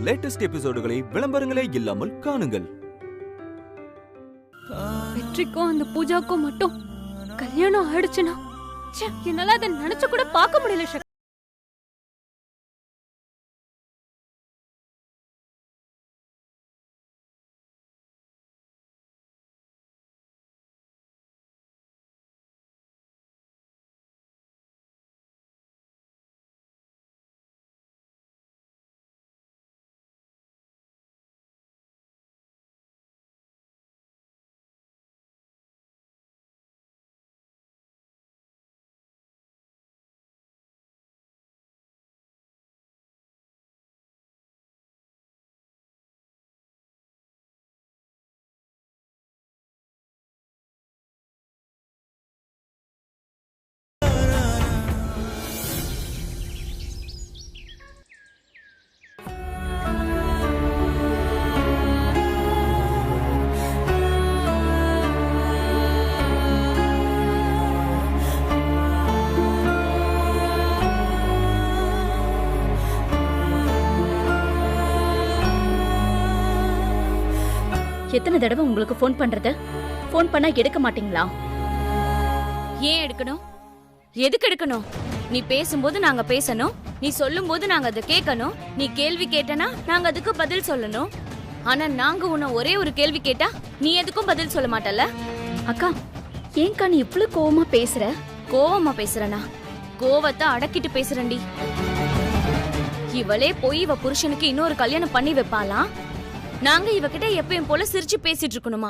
Latest எபிசோடுகளை விளம்பரங்களே இல்லாமல் காணுங்கள். வெற்றிக்கும் அந்த பூஜாக்கும் மட்டும் கல்யாணம் ஆயிடுச்சுன்னா என்னால அதை நினைச்சு கூட பார்க்க முடியல. எத்தனை தடவை உங்களுக்கு போன் பண்றது? போன் பண்ணா எடுக்க மாட்டீங்களா? ஏன் எடுக்கணும்? எதுக்கு எடுக்கணும்? நீ பேசும்போது நாங்க பேசணும், நீ சொல்லும் போது நாங்க அதை கேட்கணும், நீ கேள்வி கேட்டனா நாங்க அதுக்கு பதில் சொல்லணும். ஆனா நாங்க உன்னை ஒரே ஒரு கேள்வி கேட்டா நீ எதுக்கும் பதில் சொல்ல மாட்டல. அக்கா, ஏன்க்கா நீ இவ்வளவு கோவமா பேசுற? கோவமா பேசுறனா? கோவத்தை அடக்கிட்டு பேசுறண்டி. இவளே போய் இவ புருஷனுக்கு இன்னொரு கல்யாணம் பண்ணி வைப்பாலாம். நாங்க இவகிட்ட எப்பயும் போல சிரிச்சு பேசிட்டு இருக்கணுமா?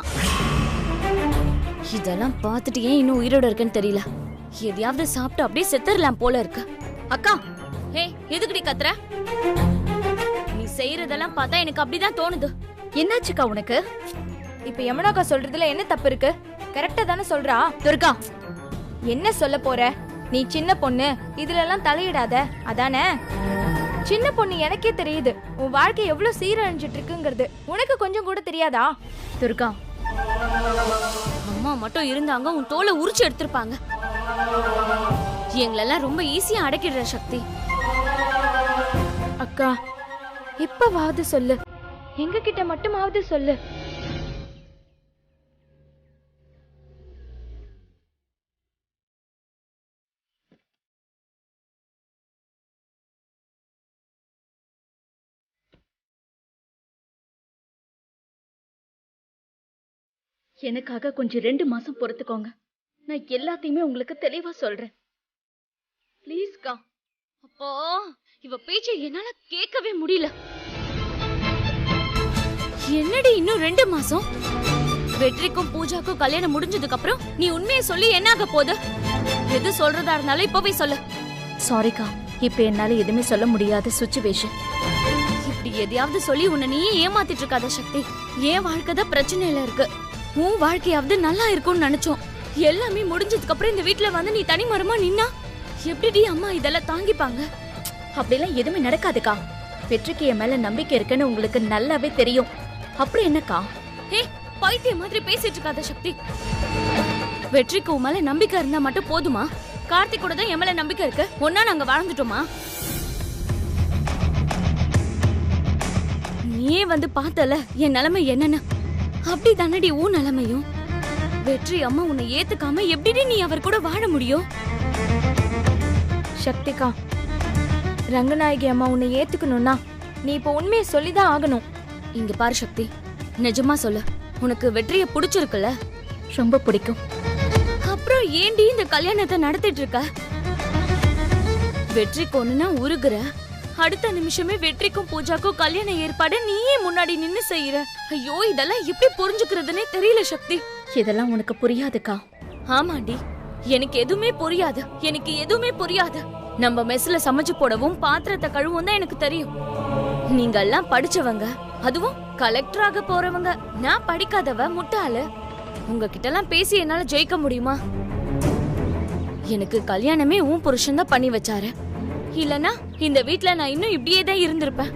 இதெல்லாம் பார்த்துட்டு ஏன் இன்னும் உயிரோட இருக்குன்னு தெரியல. எதையாவது சாப்பிட்டு அப்படியே செத்துறலாம் போல இருக்கு. அக்கா, ஹே, எதுக்குடி கத்துற? நீ செய்யறதெல்லாம் பார்த்தா எனக்கு அப்படிதான் தோணுது. என்னாச்சுக்கா உனக்கு? இப்ப யமுனாக்கா சொல்றதுல என்ன தப்பு இருக்கு? கரெக்டா தானே சொல்றா. துர்கா, என்ன சொல்ல போற? நீ சின்ன பொண்ணு, இதுல எல்லாம் தலையிடாத. அதானே? சின்ன பொண்ணு எனக்கே தெரியுது உன் வாழ்க்கை எவ்வளவு சீரழிஞ்சிட்டு இருக்குங்கிறது. உனக்கு கொஞ்சம் கூட தெரியாதா? துர்கா, அம்மா மட்டும் இருந்தாங்க உன் தோலை உரிச்சு எடுத்திருப்பாங்க. எங்களெல்லாம் ரொம்ப ஈஸியா அடக்கிடுற சக்தி. அக்கா, இப்பவாவது சொல்லு, எங்க கிட்ட மட்டுமாவது சொல்லு. எனக்காக கொஞ்சம் 2 மாசம் பொறுத்துக்கோங்க. நான் எல்லாத்தையுமே உங்களுக்கு தெளிவா சொல்றேன். ப்ளீஸ்க்கா. அப்போ இவ பேச்சை என்னால கேட்கவே முடியல. என்னடி இன்னும் 2 மாசம்? வெற்றிக்கும் பூஜாக்கும் கல்யாணம் முடிஞ்சதுக்கு அப்புறம் நீ உண்மையை சொல்லி என்ன ஆக போகுது? எது சொல்றதா இருந்தாலும் இப்பவே சொல்லு. சாரிக்கா, இப்ப என்னால எதுவுமே சொல்ல முடியாத சிச்சுவேஷன். இப்படி எதையாவது சொல்லி உன்னை நீயே ஏமாத்திட்டு இருக்காத சக்தி. என் வாழ்க்கை தான் பிரச்சனையில இருக்கு. உன் வாழ்க்கையாவது நல்லா இருக்கும்னு நினைச்சோம். எல்லாமே முடிஞ்சதுக்கு அப்புறம் இந்த வீட்டுல வந்து நீ தனிமரமா நின்னா எப்படி அம்மா இதெல்லாம் தாங்கிப்பாங்க? அப்படிலாம் எதுவுமே நடக்காதுக்கா. வெற்றிக்கு என் மேல நம்பிக்கை இருக்குன்னு உங்களுக்கு நல்லாவே தெரியும். அப்புறம் என்னக்கா? ஏ, பைத்திய மாதிரி பேசிட்டு இருக்காத சக்தி. வெற்றிக்கு உன் மேல நம்பிக்கை இருந்தா மட்டும் போதுமா? கார்த்திக் கூட தான் என் மேல நம்பிக்கை இருக்கு. ஒன்னா நாங்க வாழ்ந்துட்டோமா? நீயே வந்து பார்த்தல என் நிலைமை என்னன்னு. அப்படி தானடி உன் நிலைமையும். வெற்றி அம்மா உன்னை ஏத்துக்காம எப்படி நீ அவர் கூட வாழ முடியும்? சக்திகா, ரங்கநாயகி அம்மா உன்னை ஏத்துக்கணும்னா நீ இப்ப உண்மையை சொல்லிதான் ஆகணும். இங்க பாரு சக்தி, நிஜமா சொல்லு, உனக்கு வெற்றியை பிடிச்சிருக்குல்ல? ரொம்ப பிடிக்கும். அப்புறம் ஏண்டி இந்த கல்யாணத்தை நடத்திட்டு இருக்க? வெற்றி கொன்னுனா உருகுற, அடுத்த நிமிஷமே வெற்றிக்கும் பூஜாக்கும் கல்யாண ஏற்பாடு நீயே முன்னாடி நின்னு செய்யற. ஐயோ, இதெல்லாம் எப்படி புரிஞ்சுக்கிறதுனே தெரியல சக்தி. இதெல்லாம் உனக்கு புரியாதுக்கா. ஆமாண்டி, எனக்கு எதுவுமே புரியாது. எனக்கு எதுவுமே புரியாது. நம்ம மெஸ்ல சமைச்சு போடவும் பாத்திரத்தை கழுவும் தான் எனக்கு தெரியும். நீங்க எல்லாம் படிச்சவங்க, அதுவும் கலெக்டராக போறவங்க. நான் படிக்காதவ, முட்டாளு. உங்ககிட்ட எல்லாம் பேசி என்னால ஜெயிக்க முடியுமா? எனக்கு கல்யாணமே உன் புருஷன் தான் பண்ணி வச்சாரு. இல்லனா இந்த வீட்ல நான் இன்னும் இப்படியே தான் இருந்திருப்பேன்.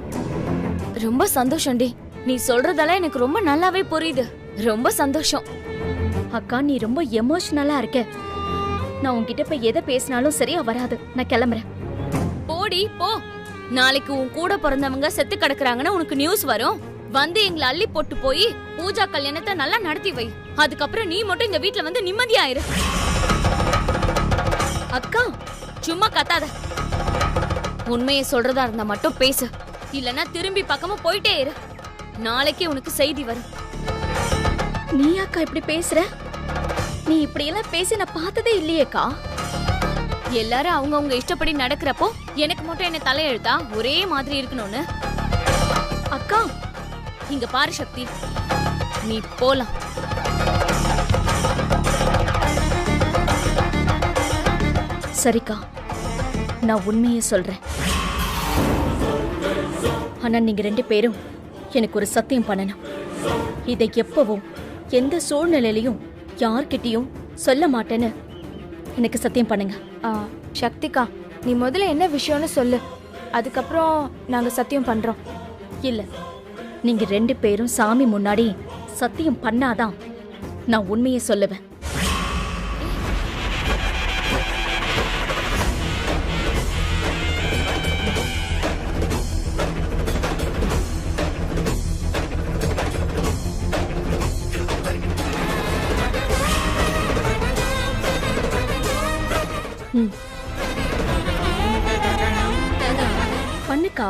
ரொம்ப சந்தோஷம்டி. நீ சொல்றதெல்லாம் எனக்கு ரொம்ப நல்லாவே புரியுது. ரொம்ப சந்தோஷம். அக்கா, நீ ரொம்ப எமோஷனலா இருக்க. நான் உன்கிட்ட போய் எதை பேசினாலும் சரியா வராது. நான் கிளம்புறேன். போடி போ. நாளைக்கு உன் கூட பிறந்தவங்க செத்து கிடக்குறாங்கன்னு உனக்கு நியூஸ் வரும். வந்து எங்களை அள்ளி போட்டு போய் பூஜா கல்யாணத்தை நல்லா நடத்தி வை. அதுக்கப்புறம் நீ மட்டும் இந்த வீட்ல வந்து நிம்மதியாயிரு. அக்கா சும்மா கத்தாத. உண்மையை சொல்றதா இருந்தா மட்டும் பேசு, இல்லனா திரும்பி பக்கமா போயிட்டே இரு. நாளைக்கே உனக்கு செய்தி வரும். நீ அக்கா இப்படி பேசுற? நீ இப்படி எல்லாம் பேசி நான் பார்த்ததே இல்லையேக்கா. எல்லாரும் அவங்கவங்க இஷ்டப்படி நடக்கிறப்போ எனக்கு மட்டும் என்ன தலையெழுத்தா ஒரே மாதிரி இருக்கணும்னு? அக்கா இங்க பாரு சக்தி, நீ போலாம். சரிக்கா, நான் உண்மையே சொல்றேன். ஆனா நீங்க 2 பேரும் எனக்கு ஒரு சத்தியம் பண்ணணும். இதை எப்பவும் எந்த சூழ்நிலையிலையும் யார்கிட்டயும் சொல்ல மாட்டேன்னு எனக்கு சத்தியம் பண்ணுங்க. சக்திகா, நீ முதல்ல என்ன விஷயம்னு சொல்லு, அதுக்கப்புறம் நாங்க சத்தியம் பண்றோம். இல்ல, நீங்க 2 பேரும் சாமி முன்னாடி சத்தியம் பண்ணாதான் நான் உண்மையை சொல்லுவேன். பண்ணுக்கா.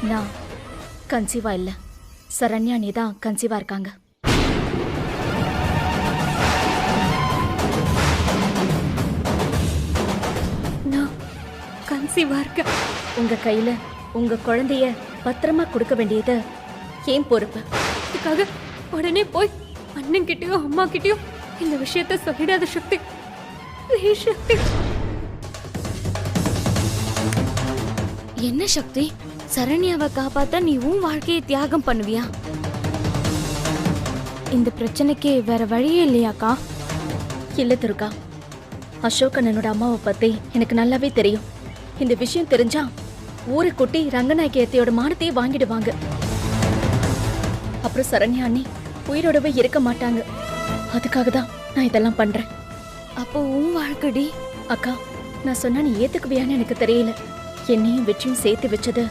நான் கன்சீவா இல்ல, சரண்யா நீ தான் கன்சீவா இருக்காங்க. நான் கன்சீவா இருக்கேன். உங்க கையில உங்க குழந்தைய பத்திரமா கொடுக்க வேண்டியது ஏன் பொறுப்பு. அதுக்காக உடனே போய் அண்ணன் கிட்டயோ அம்மா கிட்டயோ இந்த விஷயத்த சொல்லிடாத சக்தி. ப்ளீஸ் சக்தி. என்ன சக்தி, சரண்யாவை காப்பாத்த நீ உன் வாழ்க்கையை தியாகம் பண்ணுவியா? இந்த பிரச்சனைக்கு வேற வழியே இல்லையாக்கா? இல்ல துர்கா, அசோக் அண்ணனோட அம்மாவை பத்தி எனக்கு நல்லாவே தெரியும். இந்த விஷயம் தெரிஞ்சா ஊரை கொட்டி ரங்கநாயகியத்தையோட மானத்தையே வாங்கிடுவாங்க. அப்புறம் சரண்யா அண்ணி உயிரோடவே இருக்க மாட்டாங்க. அதுக்காக தான் நான் இதெல்லாம் பண்றேன். அப்போ உன் வாழ்க்கடி? அக்கா, நான் சொன்னா நீ ஏத்துக்குவியான்னு எனக்கு தெரியல. என்னையும் வெற்றியும் சேர்த்து வச்சது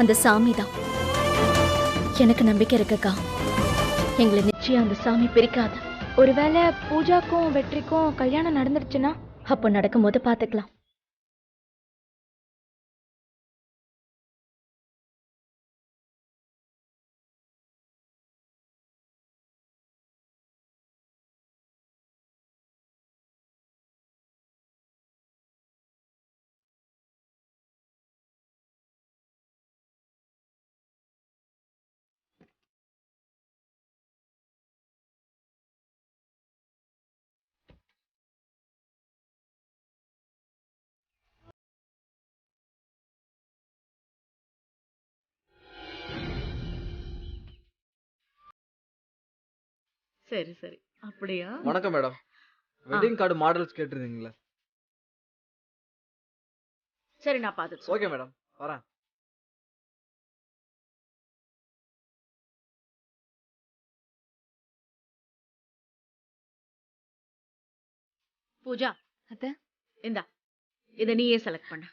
அந்த சாமி தான். எனக்கு நம்பிக்கை இருக்குக்கா, எங்களை நிச்சயம் அந்த சாமி பிரிக்காது. ஒருவேளை பூஜாக்கும் வெற்றிக்கும் கல்யாணம் நடந்துருச்சுன்னா? அப்போ நடக்கும்போது பாத்துக்கலாம். சரி சரி, அப்படியா? வணக்கம் மேடம். வெட்டிங் கார்டு மாடல்ஸ் கேட்டிருந்தீங்களா? சரி, நான் பார்த்துட்டு ஓகே மேடம், வரேன். பூஜா, அத்தை. இந்தா, இதை நீயே செலக்ட் பண்ண.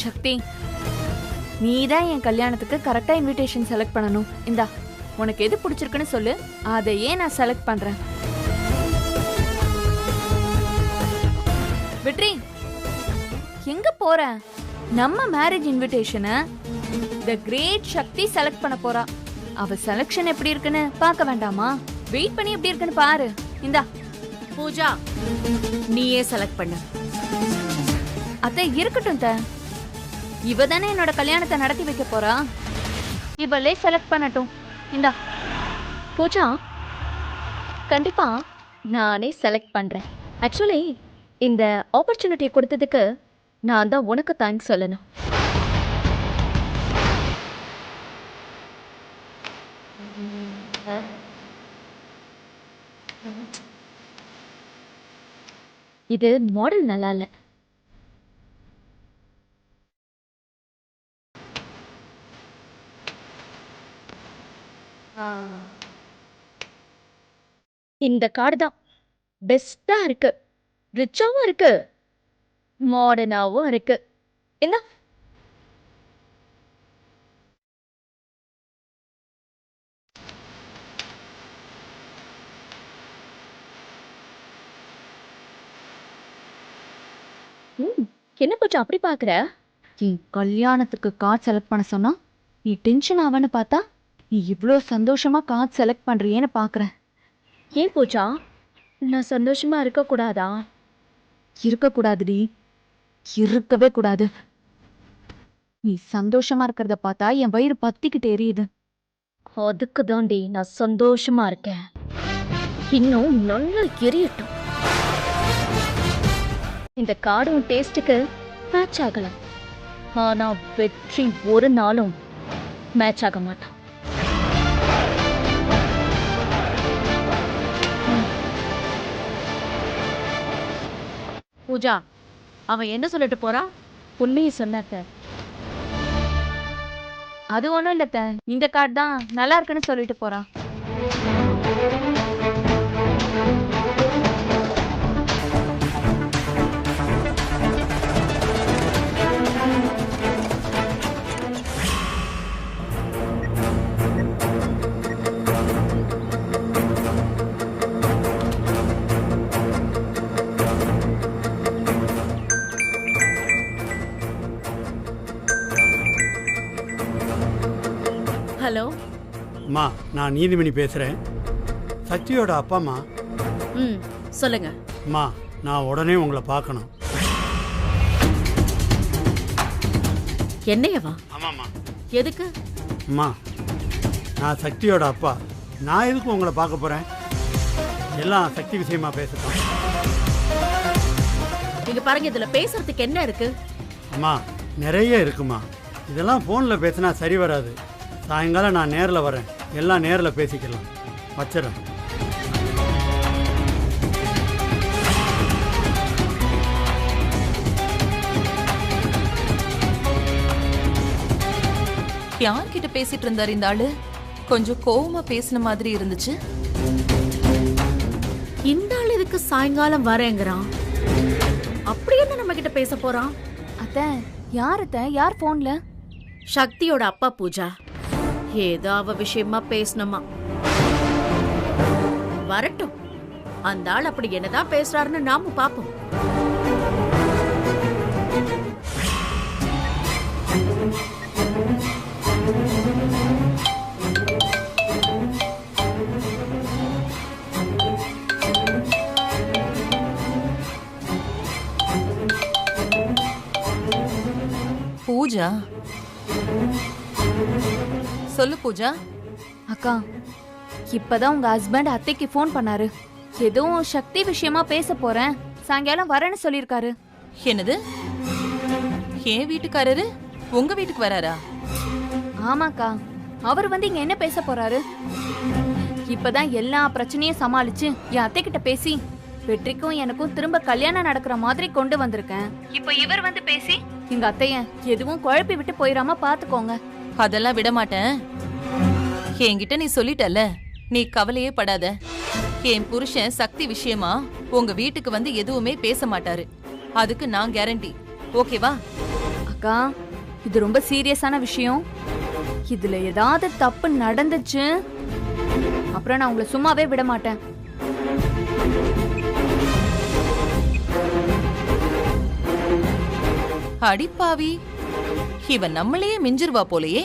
சக்தி, நீ தான் என் கல்யாணத்துக்கு கரெக்டா இன்விடேஷன் செலக்ட் பண்ணணும். இந்தா, உனக்கு எது பிடிச்சிருக்குன்னு சொல்லு, அதையே நான் செலக்ட் பண்றேன். வெற்றி, எங்க போற? நம்ம மேரேஜ் இன்விடேஷனை தி கிரேட் சக்தி செலக்ட் பண்ண போறா. அவ செலக்ஷன் எப்படி இருக்குன்னு பார்க்க வேண்டாமா? வெயிட் பண்ணி எப்படி இருக்குன்னு பாரு. இந்தா. பூஜா, நீயே செலக்ட் பண்ணு. அத்தை இருக்கட்டும் த, இவ தானே என்னோட கல்யாணத்தை நடத்தி வைக்க போறா, இவளே செலக்ட் பண்ணட்டும். இந்தா. பூஜா, கண்டிப்பா நானே செலக்ட் பண்றேன். ஆக்சுவலி இந்த ஆப்பர்ச்சுனிட்டியை கொடுத்ததுக்கு நான் தான் உனக்கு தேங்க்ஸ் சொல்லணும். இது மாடல் நல்லா இல்ல. இந்த கார்டு தான் பெஸ்டா இருக்கு, ரிச்சாவும் இருக்கு, மாடர்னாவும் இருக்கு. என்ன என்ன பூஜா அப்படி பாக்குற? என் கல்யாணத்துக்கு கார்டு செலக்ட் பண்ண சொன்னா நீ டென்ஷன் ஆவன்னு பார்த்தா நீ இவ்ளோ சந்தோஷமா கார்டு செலக்ட் பண்றியேன்னு பாக்குறேன். ஏன் பூஜா, நான் சந்தோஷமா இருக்க கூடாதா? இருக்கக்கூடாதுடி, இருக்கவே கூடாது. நீ சந்தோஷமா இருக்கிறத பார்த்தா என் வயிறு பத்திக்கிட்டு எரியுது. அதுக்கு தாண்டி நான் சந்தோஷமா இருக்கேன். இன்னும் நல்லா எரியட்டும். இந்த கார்டும் டேஸ்டுக்கு மேட்ச் ஆகலாம், ஆனா வெற்றி ஒரு நாளும் மேட்ச் ஆக மாட்டான். பூஜா, அவன் என்ன சொல்லிட்டு போறான்? உண்மையை சொன்னாக்க அது ஒண்ணும் இல்ல, இந்த கார்டு தான் நல்லா இருக்குன்னு சொல்லிட்டு போறான். ஹலோ. அம்மா, நான் நீதிமணி பேசுகிறேன். சக்தியோட அப்பாம்மா. ம், சொல்லுங்க. அம்மா, நான் உடனே உங்களை பார்க்கணும். என்னையவா? ஆமாம்மா. எதுக்கு? அம்மா, நான் சக்தியோட அப்பா. நான் எதுக்கு உங்களை பார்க்க போகிறேன்? எல்லாம் சக்தி விஷயமா பேசட்டும். நீங்க பாருங்க, இதுல பேசுறதுக்கு என்ன இருக்கு? அம்மா, நிறைய இருக்குமா. இதெல்லாம் ஃபோனில் பேசினா சரி வராது. சாயங்காலம் நான் நேரில் வரேன், எல்லாம் நேரில் பேசிக்கலாம். வச்சிடறேன். யார்கிட்ட பேசிட்டு இருந்தாரு இந்த ஆளு? கொஞ்சம் கோவமா பேசின மாதிரி இருந்துச்சு. இந்த ஆள் இதுக்கு சாயங்காலம் வரேங்கிறான். அப்படி என்ன நம்ம கிட்ட பேச போறான்? அத்தை, யார் போன்ல? சக்தியோட அப்பா பூஜா. ஏதோ அவ விஷயமா பேசணுமா. வரட்டும், அந்த ஆள் அப்படி என்னதான் பேசுறாருன்னு நாம பாப்போம். பூஜா, சொல்லு பூஜா. அக்கா, இப்பதான் உங்க ஹஸ்பண்ட் அத்தைக்கு ஃபோன் பண்ணாரு. ஏதோ சக்தி விஷயமா பேச போறேன், சாயங்காலம் வரேன்னு சொல்லிருக்காரு. என்னது? என் வீட்டுக்காரரு உங்க வீட்டுக்கு வராரா? ஆமாக்கா, அவர் வந்து இங்க என்ன பேச போறாரு? இப்பதான் எல்லா பிரச்சனையும் சமாளிச்சு என் அத்தை கிட்ட பேசி வெற்றிக்கும் எனக்கும் திரும்ப கல்யாணம் நடக்கிற மாதிரி கொண்டு வந்திருக்கேன். இப்ப இவர் வந்து பேசி எங்க அத்தைய எதுவும் குழப்பி விட்டு போயிடாம பாத்துக்கோங்க. அதெல்லாம் விட மாட்டேன். என்கிட்ட நீ சொல்லிட்டல்ல, நீ கவலையே படாத. என் புருஷன் சக்தி விஷயமா உங்க வீட்டுக்கு வந்து எதுவுமே பேச மாட்டாரு. அதுக்கு நான் கேரண்டி. ஓகேவா? அக்கா, இது ரொம்ப சீரியஸான விஷயம். இதுல ஏதாவது தப்பு நடந்துச்சு அப்புறம் நான் உங்களை சும்மாவே விட மாட்டேன். அடிப்பாவி, இவன் நம்மளையே மிஞ்சிருவா போலயே.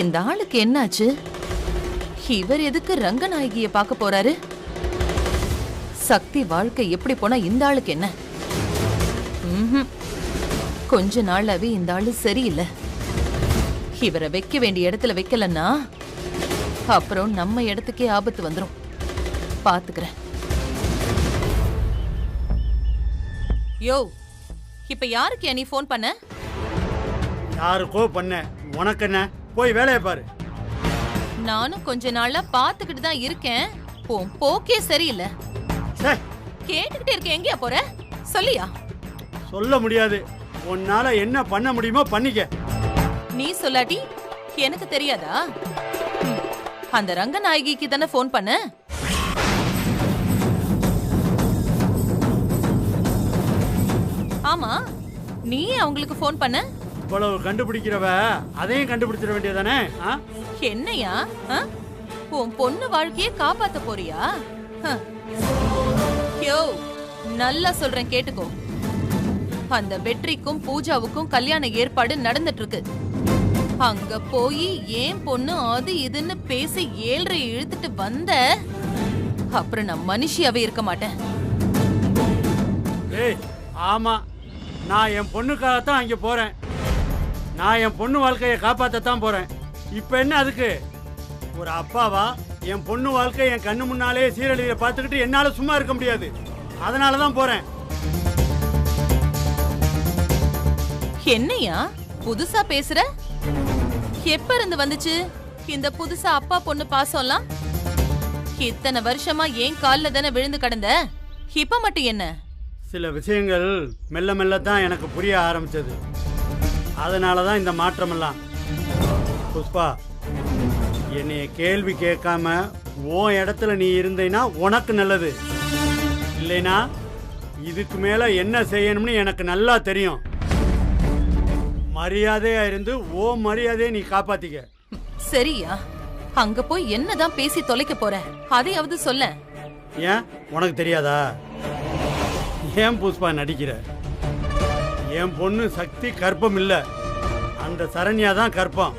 இந்த ஆளுக்கு என்னாச்சு? இவர் எதுக்கு ரங்கநாயகிய பார்க்க போறாரு? சக்தி வாழ்க்கை எப்படி போனா இந்த ஆளுக்கு என்ன? கொஞ்ச நாளாவே இந்த ஆளு சரியில்லை. இவரை வைக்க வேண்டிய இடத்துல வைக்கலன்னா அப்புறம் நம்ம இடத்துக்கே ஆபத்து வந்துரும். பாத்துக்கிறேன். யோ, இப்ப யாருக்கு நீ போன் பண்ண? யாருக்கோ பண்ண, உனக்கு என்ன? போய் வேலையை பாரு. நானும் கொஞ்ச நாளா பாத்துக்கிட்டு தான் இருக்கேன். போக்கே சரியில்லை. சே, கேட்டுக்கிட்டே இருக்க, எங்கேயா போற? சொல்லியா? சொல்ல முடியாது. உன்னால என்ன பண்ண முடியுமோ பண்ணிக்க. நீ சொல்லாட்டி எனக்கு தெரியாதா? அந்த ரங்கநாயகிக்கு தானே ஃபோன் பண்ண. ஆமா, நீ அவங்களுக்கு ஃபோன் பண்ண. இவ்வளவு கண்டுபிடிக்கிறவ அதையும் கண்டுபிடிச்சிட வேண்டியதானே? என்னையா உன் பொண்ணு வாழ்க்கையே காப்பாத்த போறியா? யோ, நல்லா சொல்றேன் கேட்டுக்கோ. அந்த வெற்றிக்கும் பூஜாவுக்கும் கல்யாண ஏற்பாடு நடந்துட்டு இருக்கு. அங்க போய் ஏன் பொண்ணு அது இதுன்னு பேசி 7 இழுத்துட்டு வந்த அப்புறம் நான் மனுஷியாவே இருக்க மாட்டேன். ஏய், ஆமா, நான் என் பொண்ணுக்காகத்தான் அங்க போறேன். நான் என் பொண்ணு வாழ்க்கையை காப்பாற்றத்தான் போறேன். இப்ப என்ன அதுக்கு? ஒரு அப்பாவா என் பொண்ணு வாழ்க்கை என் கண்ணு முன்னாலே சீரழிவை பார்த்துக்கிட்டு என்னால சும்மா இருக்க முடியாது. அதனாலதான் போறேன். என்னையா புதுசா பேசுற? எப்ப இருந்து வந்துச்சு இந்த புதுசா அப்பா பொண்ணு பாசம்லாம்? இத்தனை வருஷமா ஏன் கால்ல தானே விழுந்து கிடந்த, இப்ப மட்டும் என்ன? சில விஷயங்கள் மெல்ல மெல்ல தான் எனக்கு புரிய ஆரம்பிச்சது. அதனாலதான் இந்த மாற்றமெல்லாம். புஷ்பா, என்னைய கேள்வி கேட்காம உன் இடத்துல நீ இருந்தேன்னா உனக்கு நல்லது. இல்லைனா இதுக்கு மேல என்ன செய்யணும்னு எனக்கு நல்லா தெரியும். மரியாதையா இருந்து ஓ மரியாதையை நீ காப்பாத்திக்க. சரியா? அங்க போய் என்னதான் பேசி தொலைக்க போற? அதையாவது சொல்ல. ஏன் உனக்கு தெரியாதா? ஏன் புஷ்பா நடிக்கிற? என் பொண்ணு சக்தி கற்பம் இல்ல, அந்த சரண்யா தான் கற்பம்.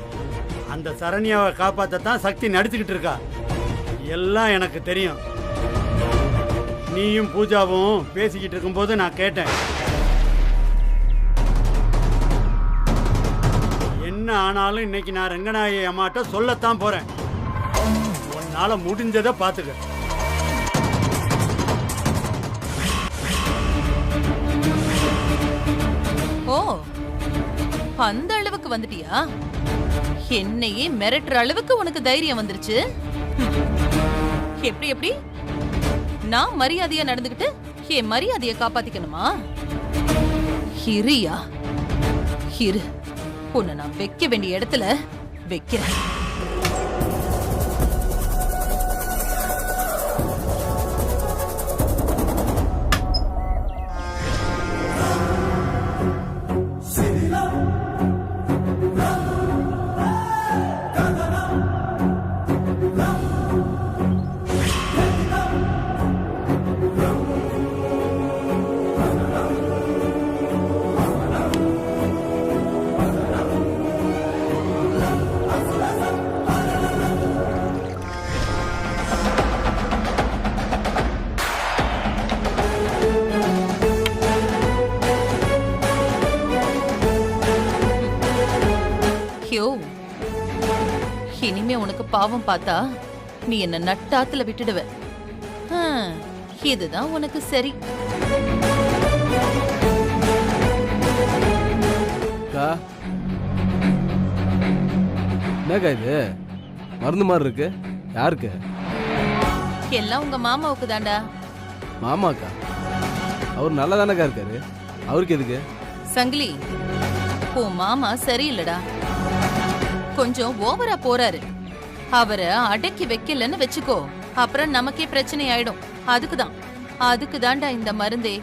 அந்த சரண்யாவை காப்பாற்றத்தான் சக்தி நடிச்சுக்கிட்டு இருக்கா. எல்லாம் எனக்கு தெரியும். நீயும் பூஜாவும் பேசிக்கிட்டு இருக்கும்போது நான் கேட்டேன். என்ன ஆனாலும் இன்னைக்கு நான் ரங்கநாயகி அம்மாட்ட சொல்லத்தான் போறேன். உன்னால முடிஞ்சதை பார்த்துக்க. ஓ, அந்த அளவுக்கு வந்துட்டியா? என்னையே மிரட்டுற அளவுக்கு உனக்கு தைரியம் வந்துருச்சு. எப்படி எப்படி? நான் மரியாதையா நடந்துகிட்டு என் மரியாதையை காப்பாத்திக்கணுமா? இரியா இரு, உன்னை நான் வைக்க வேண்டிய இடத்துல வைக்கிறேன். இனிமே உனக்கு பாவம் பார்த்தா நீ என்ன நட்டாத்துல விட்டுடுவ. இதுதான் உனக்கு சரி. என்னக்கா இது மருந்து மாதிரி இருக்கு? யாருக்கு? எல்லாம் உங்க மாமாவுக்கு தாண்டா. மாமாக்கா? அவர் நல்லா தானக்கா இருக்காரு, அவருக்கு எதுக்கு? சங்கிலி, உன் மாமா சரியில்லடா, கொஞ்சம் ஓவரா போறாரு. அவரை அடக்கி வைக்கலன்னு வச்சுக்கோ, அப்புறம் நமக்கே பிரச்சனை ஆயிடும். அதுக்கு தாண்டா இந்த மருந்தே.